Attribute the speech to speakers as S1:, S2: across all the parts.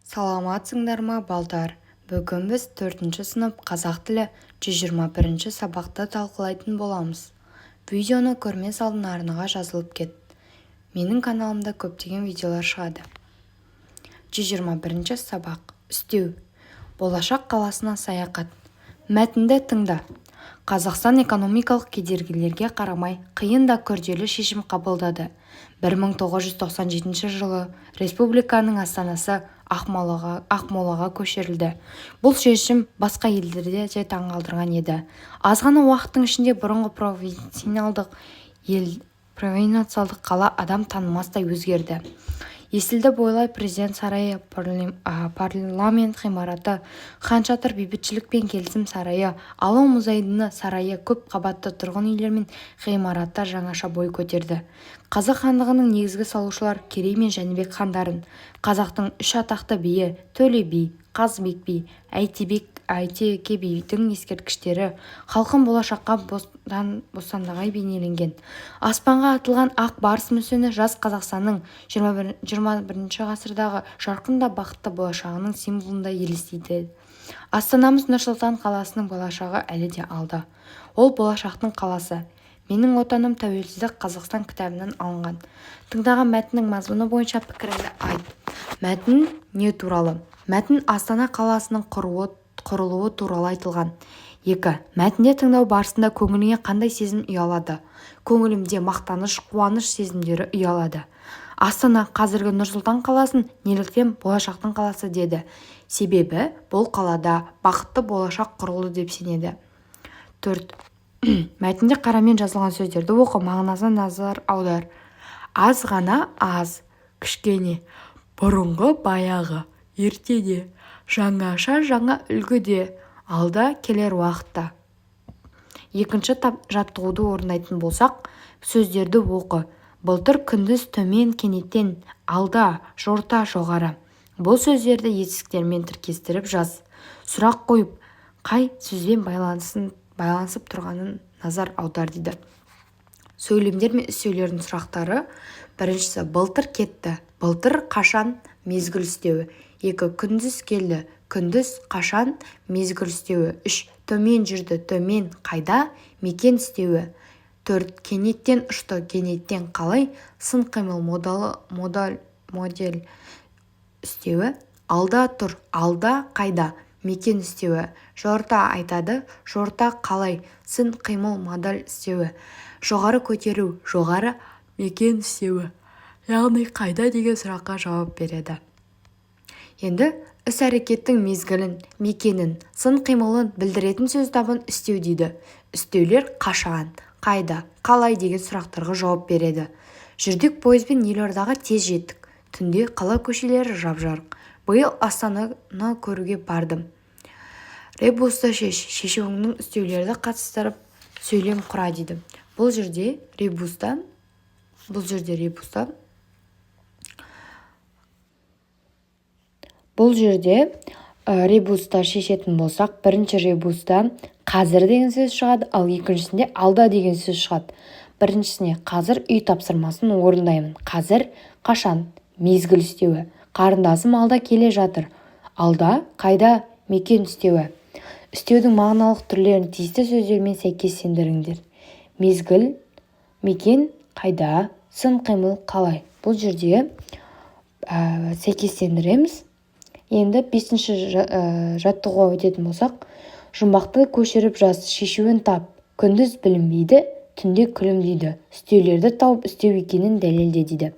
S1: Саламатсыңдар ма, балдар? Бүгін біз 4-ші сынып қазақ тілі 121-ші сабақты талқылайтын боламыз. Видеоны көрмес алдын арнаға жазылып кет. Менің каналымда көптеген видеолар шығады. 121-ші сабақ. Үстеу. Болашақ қаласына саяхат. Мәтінді тыңда. Қазақстан экономикалық кедергілерге қарамай қиын да күрделі шешім қабылдады. 1997 жылы республиканың астанасы Ақмолаға көшірілді. Бұл шешім басқа елдерде де таңғалдырған еді. Аз ғана уақыттың ішінде бұрынғы провинциалдық қала адам танымастай өзгерді. Есілді бойлай президент сарайы, парламент ғимараты, Хан Шатыр бейбітшілік пен келісім сарайы, Алау мұзайдыны сарайы, көп қабатты тұрғын үйлер мен ғимараттар жаңаша бой көтерді. Қазақ хандығының негізгі салушылар Керей мен Жәнібек хандарын, қазақтың үш атақты биі Төле би, Қазыбек би, Әйтеке бидің ескерткіштері халқын болашаққа бостандығай бейнеленген. Аспанға атылған ақ барыс мүсіні жас Қазақстанның 21 ғасырдағы жарқын да бақытты болашағының символында елестейді. Астанамыз Нұр-Сұлтан қаласының болашағы әлі де алда. Ол болашақтың қаласы. Менің отаным тәуелсіздік Қазақстан кітабынан алынған. Тыңдаған мәтіннің мазмұны бойынша пікіріңді айт. Мәтін не туралы? Мәтін Астана қаласының құрылуы туралы айтылған. 2. Мәтінде тыңдау барысында көңіліңе қандай сезім ұялады? Көңілімде мақтаныш, қуаныш сезімдері ұялады. Астана қазіргі Нұр-Сұлтан қаласын неліктен болашақтың қаласы деді? Себебі бұл қалада бақытты болашақ құрылды деп сенеді. 4. Мәтінде қарамен жазылған сөздерді оқы, мағынасына назар аудар. Аз ғана аз, кішкене, бұрынғы баяғы, ертеде, жаңаша жаңа үлгіде, алда келер уақытта. Екінші жаттығуды орындайтын болсақ, сөздерді оқы. Былтыр күндіз төмен кенеттен, алда, жорта, жоғары. Бұл сөздерді етістіктермен тіркестіріп жаз. Сұрақ қойып, қай сөзбен байланысып тұрғанын назар аудар дейді. Сөйлемдер мен істеулердің сұрақтары. Біріншісі, былтыр кетті. Былтыр қашан мезгіл істеуі. 2. Күндіз келді. Күндіз қашан мезгіл істеуі. 3. Төмен жүрді. Төмен қайда мекен істеуі. 4. Кенеттен ұшты. Кенеттен қалай сын қимыл модель істеуі. Алда тұр. Алда қайда мекен істеуі. Жорта айтады. Жорта қалай сын қимыл модель істеуі. Жоғары көтеру. Жоғары мекен істеуі. Яғни қайда деген сұраққа жауап береді. Енді іс-әрекеттің мезгілін, мекенін, сын қимылын білдіретін сөз табын істеу дейді. Істеулер қашан, қайда, қалай деген сұрақтарға жауап береді. Жүрдек пойызбен Елордаға тез жеттік. Түнде қала көшелері жап-жарық. Биыл Астананы көруге бардым. Ребусты шешуіңнің істеулерді қатыстырып сөйлем құра дейді. Бұл жерде ребуста шешетін болсақ, бірінші ребуста қазір деген сөз шығады, ал екіншісінде алда деген сөз шығады. Біріншісіне қазір үй тапсырмасын орындаймын. Қазір қашан мезгіл істеуі. Қарындасым алда келе жатыр. Алда қайда мекен істеуі. Істеудің мағыналық түрлерін тиісті сөздермен сәйкестендіріңдер. Мезгіл, мекен, қайда, сын қимыл, қалай. Бұл жерде сәйкестендіреміз. Енді 5-ші жаттығуға өтетін болсақ, жұмбақты көшіріп жаз, шешуін тап. Күндіз білінбейді, түнде күлімдейді. Істеулерді тауып істеу екенін дәлелде дейді.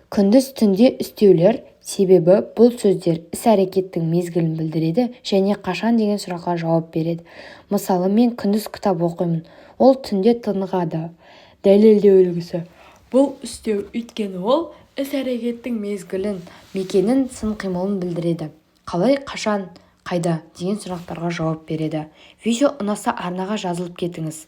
S1: Күндіз, түнде істеулер, себебі бұл сөздер іс-әрекеттің мезгілін білдіреді және қашан деген сұраққа жауап береді. Мысалы, мен күндіз кітап оқимын, ол түнде тынығады. Дәлелдеу үлгісі. Бұл істеу, өйткені ол іс-әрекеттің мезгілін, мекенін, сын қимылын білдіреді. Қалай, қашан, қайда деген сұрақтарға жауап береді. Видео ұнаса арнаға жазылып кетіңіз.